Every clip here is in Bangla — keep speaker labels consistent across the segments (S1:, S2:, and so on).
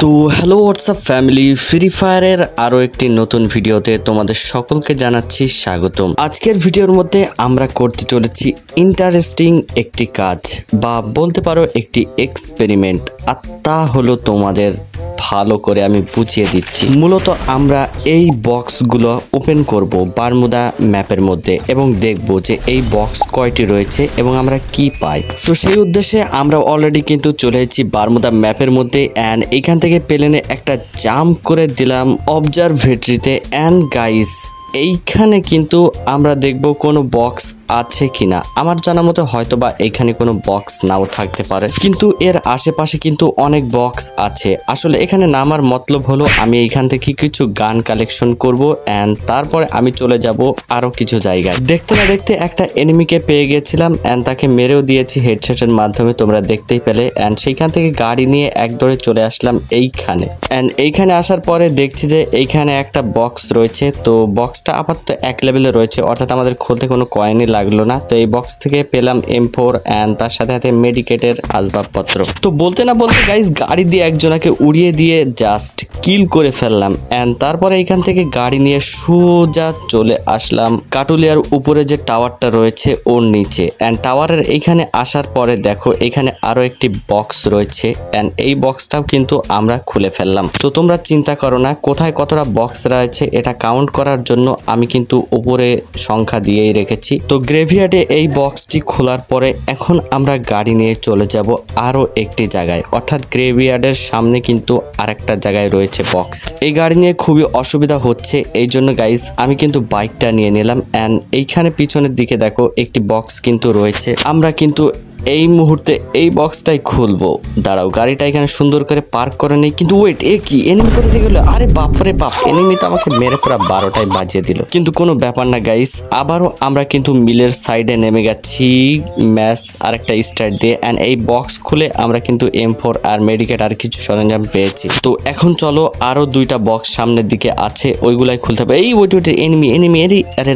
S1: তো হ্যালো হোয়াটসঅ্যাপ ফ্যামিলি, ফ্রি ফায়ারের আরও একটি নতুন ভিডিওতে তোমাদের সকলকে জানাচ্ছি স্বাগতম। আজকের ভিডিওর মধ্যে আমরা করতে চলেছি ইন্টারেস্টিং একটি কাজ বা বলতে পারো একটি এক্সপেরিমেন্ট, আর তা হলো তোমাদের ভালো করে আমি বুঝিয়ে দিচ্ছি। মূলত আমরা এই বক্সগুলো ওপেন করব বারমুদা ম্যাপের মধ্যে এবং দেখব যে এই বক্স কয়টি রয়েছে এবং আমরা কি পাই। তো সেই উদ্দেশ্যে আমরা অলরেডি কিন্তু চলে এসেছি বারমুদা ম্যাপের মধ্যে অ্যান্ড এখান থেকে প্লেনে একটা জাম্প করে দিলাম অবজারভেটরিতে। অ্যান্ড গাইস, এইখানে কিন্তু আমরা দেখব কোনো বক্স আছে কিনা। আমার জানা মতো হয়তো বা এখানে কোনো বক্স নাও থাকতে পারে, কিন্তু এর আশেপাশে কিন্তু অনেক বক্স আছে। আসলে এখানে নামার মতলব হলো আমি এইখান থেকে কিছু গান কালেকশন করব অ্যান্ড তারপরে আমি চলে যাব আরো কিছু জায়গায়। দেখতে না দেখতে একটা এনিমিকে পেয়ে গেছিলাম অ্যান্ড তাকে মেরেও দিয়েছি হেডশটের মাধ্যমে, তোমরা দেখতেই পেলে। অ্যান্ড সেইখান থেকে গাড়ি নিয়ে এক দৌড়ে চলে আসলাম এইখানে। অ্যান্ড এইখানে আসার পরে দেখছি যে এইখানে একটা বক্স রয়েছে। তো বক্সটা আপাতত এক লেভেলে রয়েছে, অর্থাৎ আমাদের খুলতে কোনো কয়েনই লাগলো না। তো এই বক্স থেকে পেলাম M4 অ্যান্ড তার সাথে সাথে মেডিকেটের আসবাবপত্র। তো বলতে না বলতে গাইস, গাড়ি দিয়ে একজনকে উড়িয়ে দিয়ে জাস্ট কিল করে ফেললাম। অ্যান্ড তারপরে এইখান থেকে গাড়ি নিয়ে সোজা চলে আসলাম কাটুলিয়ার উপরে যে টাওয়ারটা রয়েছে ওর নিচে। অ্যান্ড টাওয়ারের এইখানে আসার পরে দেখো এখানে আরো একটি বক্স রয়েছে অ্যান্ড এই বক্সটাও কিন্তু আমরা খুলে ফেললাম। তো তোমরা চিন্তা করো না কোথায় কতটা বক্স রয়েছে, এটা কাউন্ট করার জন্য আমি কিন্তু উপরে সংখ্যা দিয়েই রেখেছি। তো গ্রেভিয়ার্ডে এই বক্সটি খোলার পরে এখন আমরা গাড়ি নিয়ে চলে যাব আরো একটি জায়গায়, অর্থাৎ গ্রেভিয়ার্ডের সামনে কিন্তু আরেকটা জায়গায় রয়েছে বক্স। এই গাড়ি নিয়ে খুবই অসুবিধা হচ্ছে, এই জন্য গাইস আমি কিন্তু বাইকটা নিয়ে নিলাম। অ্যান্ড এইখানে পিছনের দিকে দেখো একটি বক্স কিন্তু রয়েছে, আমরা কিন্তু এই মুহূর্তে এই বক্সটাই খুলবো। দাঁড়াও, গাড়িটা এখানে সুন্দর করে পার্ক করে নেই। কিন্তু ওয়েট, এ কি এনিমি কোথা থেকে গেল? আরে বাপরে বাপ, এনিমি তো আমাকে মেরে পুরো 12টায় বাজিয়ে দিল। কিন্তু কোনো ব্যাপার না গাইস, আবারও আমরা কিন্তু মিলের সাইডে নেমে গেছি ম্যাচ আরেকটা স্টার্ট দিয়ে। অ্যান্ড এই বক্স খুলে আমরা কিন্তু M4 আর মেডিকেট আর কিছু সরঞ্জাম পেয়েছি। তো এখন চলো, আরো দুইটা বক্স সামনের দিকে আছে, ওইগুলাই খুলতে হবে। এই ওয়েট, এনিমি এনিমি আরে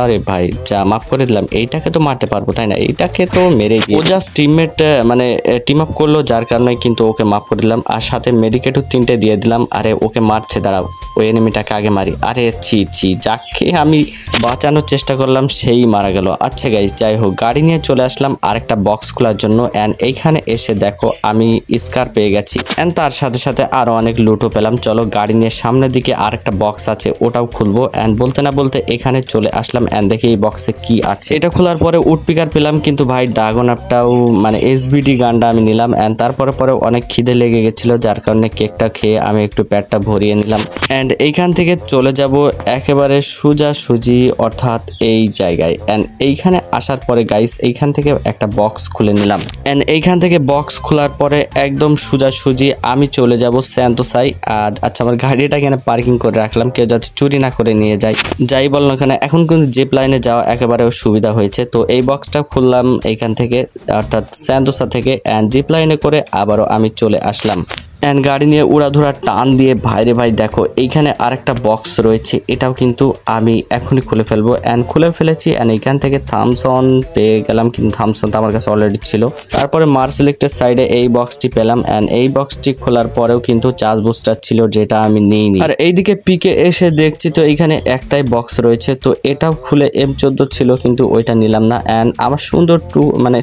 S1: আরে ভাই, যা মাফ করে দিলাম। এইটাকে তো মারতে পারবো তাই না? এইটাকে তো মেরে ও জাস্ট টিমমেট মানে টিম আপ করলো, যার কারণে কিন্তু ওকে মাফ করে দিলাম। আর সাথে মেডিকেটও 3টে দিয়ে দিলাম। আরে ওকে মারছে, দাঁড়াও ওই এনিমিটাকে আগে মারি। আরে ছি যাকে আমি বাঁচানোর চেষ্টা করলাম সেই মারা গেল। আচ্ছা গাইস, যাই হোক, গাড়ি নিয়ে চলে আসলাম আরেকটা বক্স খোলার জন্য। অ্যান্ড এইখানে এসে দেখো আমি স্কার পেয়ে গেছি অ্যান্ড তার সাথে সাথে আরো অনেক লুটও পেলাম। চলো গাড়ি নিয়ে সামনের দিকে আরেকটা বক্স আছে, ওটাও খুলবো। অ্যান্ড বলতে না বলতে এখানে চলে আসলাম অ্যান্ড দেখি এই বক্সে কি আছে। এটা খোলার পরে উড পিকার পেলাম, কিন্তু ভাই ড্রাগন আপটাও মানে SBD গানটা আমি নিলাম। অ্যান্ড তারপরে অনেক খিদে লেগে গেছিল, যার কারণে কেকটা খেয়ে আমি একটু পেটটা ভরিয়ে নিলাম। অ্যান্ড এইখান থেকে চলে যাব একেবারে সোজাসুজি অর্থাৎ এই জায়গায়। অ্যান্ড এইখানে আসার পরে গাইস এইখান থেকে একটা বক্স খুলে নিলাম। অ্যান্ড এইখান থেকে বক্স খোলার পরে একদম সোজাসুজি আমি চলে যাব স্যান্তোসাই। আর আচ্ছা, আমার গাড়িটা এখানে পার্কিং করে রাখলাম, কেউ যাতে চুরি না করে নিয়ে যায়। যাই বল না কেন, এখন কিন্তু জিপ লাইনে যাওয়া একেবারে সুবিধা হয়েছে। তো এই বক্সটা খুললাম এইখান থেকে অর্থাৎ স্যান্তোসা থেকে অ্যান্ড জিপ লাইনে করে আবারও আমি চলে আসলাম। অ্যান্ড গাড়ি নিয়ে উড়াধুরা টান দিয়ে ভাইরে ভাই দেখো এইখানে আরেকটা বক্স রয়েছে, এটাও কিন্তু আমি এখনই খুলে ফেলবো। অ্যান্ড খুলে ফেলেছি। অ্যান্ড এইখান থেকে থামসন পেয়ে গেলাম, কিন্তু থামসন তো আমার কাছে অলরেডি ছিল। তারপরে মার সিলেক্টের সাইডে এই বক্সটি পেলাম। অ্যান্ড এই বক্সটি খোলার পরেও কিন্তু চার্জ বুস্টার ছিল, যেটা আমি নিইনি। আর এইদিকে পিকে এসে দেখছি তো এইখানে একটাই বক্স রয়েছে, তো এটাও খুলে M14 ছিল, কিন্তু ওইটা নিলাম না। অ্যান্ড আমার সুন্দর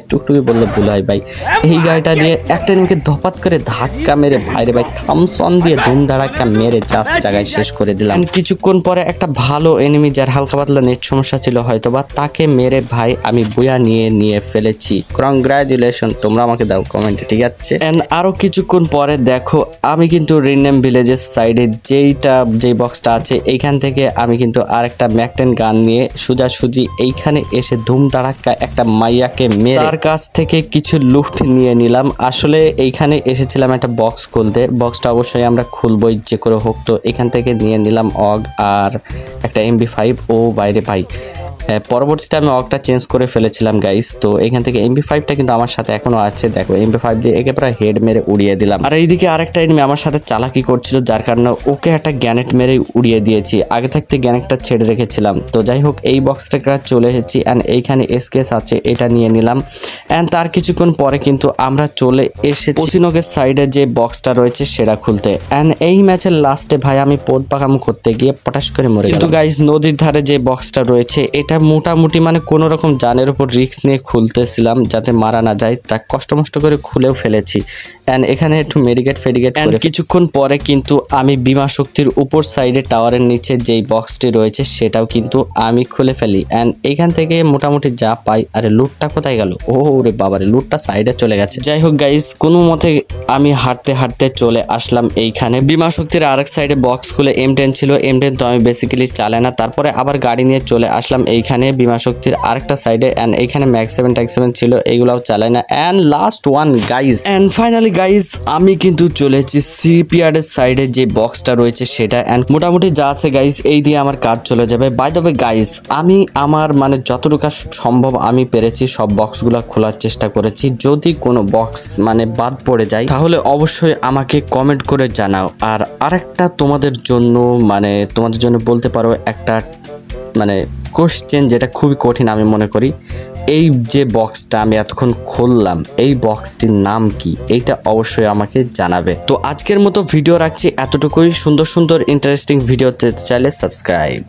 S1: টুকটুকি বললে ভুল হয় ভাই, এই গাড়িটা নিয়ে একটা এনিমিকে ধপাত করে ধাক্কা মেরে ভাইরে ভাই থামসন দিয়ে ধুম ধাড়াক্কা মেরে জাস্ট জায়গায় শেষ করে দিলাম। কিছুক্ষণ পরে একটা ভালো এনিমি, যার হালকা পাতলা নেট সমস্যা ছিল হয়তোবা, তাকে মেরে ভাই আমি বুয়া নিয়ে ফেলেছি। কংগ্রাচুলেশন, তোমরা আমাকে দাও কমেন্টে, ঠিক আছে? এন্ড আরো কিছুক্ষণ পরে দেখো আমি কিন্তু রিনেম ভিলেজের সাইডে যেই বক্সটা আছে এইখান থেকে আমি কিন্তু আরেকটা ম্যাকটেন গান নিয়ে সোজাসুজি এইখানে এসে ধুম ধাড়াক্কা একটা মাইয়াকে মেরে তার কাছ থেকে কিছু লুট নিয়ে নিলাম। আসলে এইখানে এসেছিলাম একটা বক্স খুলতে, বক্সটা অবশ্যই আমরা খুলবই যে করে হোক। তো এখান থেকে নিয়ে নিলাম অগ আর একটা MB5। ও বাইরে ভাই পরবর্তীতে আমি অকটা চেঞ্জ করে ফেলেছিলাম গাইস। তো এখান থেকে MP5টা কিন্তু আমার সাথে এখনো আছে, দেখো MP5 দিয়ে একে প্রায় হেড মেরে উড়িয়ে দিলাম। আর এইদিকে আরেকটা এনিমি আমার সাথে চালাকি করছিল, যার কারণে ওকে একটা গ্যানেট মেরে উড়িয়ে দিয়েছি। আগে থাকতে গ্যানেটটা ছেড়ে রেখেছিলাম। তো যাই হোক, এই বক্সটা চলে এসেছি অ্যান্ড এইখানে এসকেস আছে, এটা নিয়ে নিলাম। অ্যান্ড তার কিছুক্ষণ পরে কিন্তু আমরা চলে এসেছি পসিনকের সাইডে যে বক্সটা রয়েছে সেটা খুলতে। অ্যান্ড এই ম্যাচের লাস্টে ভাই আমি পোদ পাকাম করতে গিয়ে পটাশ করে মরে গেলাম। কিন্তু গাইস নদীর ধারে যে বক্সটা রয়েছে এটা মোটামুটি মানে কোনো রকম জানের উপর রিস্ক নিয়ে খুলতেছিলাম যাতে মারা না যায়, তা কষ্ট করে খুলেও ফেলেছি। অ্যান্ড এখানে একটু মেডিকেট করে কিছুক্ষণ পরে কিন্তু আমি বিমা শক্তির উপর সাইডে টাওয়ারের নিচে যেই বক্সটি রয়েছে সেটাও কিন্তু আমি খুলে ফেলি। অ্যান্ড এইখান থেকে মোটামুটি যা পাই। আরে লুটটা কোথায় গেল? ওরে বাবারে, লুটটা সাইডে চলে গেছে। যাই হোক গাইস, কোনো মতে আমি হাঁটতে চলে আসলাম এইখানে। বিমা শক্তির আরেক সাইডে বক্স খুলে M10 ছিল, M10 তো আমি বেসিক্যালি চালাই না। তারপরে আবার গাড়ি নিয়ে চলে আসলাম এইখানে বিমা শক্তির আরেকটা সাইডে। অ্যান্ড এইখানে ম্যাক্স 7 ছিল, এইগুলাও চালাই না। And last one guys, and finally guys আমি কিন্তু চলে এসেছি সিপিয়ার্ডের সাইডে যে বক্সটা রয়েছে সেটা। অ্যান্ড মোটামুটি যা আছে গাইস এই দিয়ে আমার কাজ চলে যাবে। বাই দ্য ওয়ে গাইস, আমি আমার মানে যতটুকু সম্ভব আমি পেরেছি সব বক্সগুলো খোলার চেষ্টা করেছি। যদি কোনো বক্স মানে বাদ পড়ে যায় তাহলে অবশ্যই আমাকে কমেন্ট করে জানাও। আর আরেকটা তোমাদের জন্য বলতে পারো একটা মানে কোশ্চেন, যেটা খুবই কঠিন আমি মনে করি। এই যে বক্সটা আমি এতক্ষণ খুললাম, এই বক্সটির নাম কি? এইটা অবশ্যই আমাকে জানাবে। তো আজকের মতো ভিডিও রাখছি এতটুকুই। সুন্দর ইন্টারেস্টিং ভিডিও চাইলে সাবস্ক্রাইব।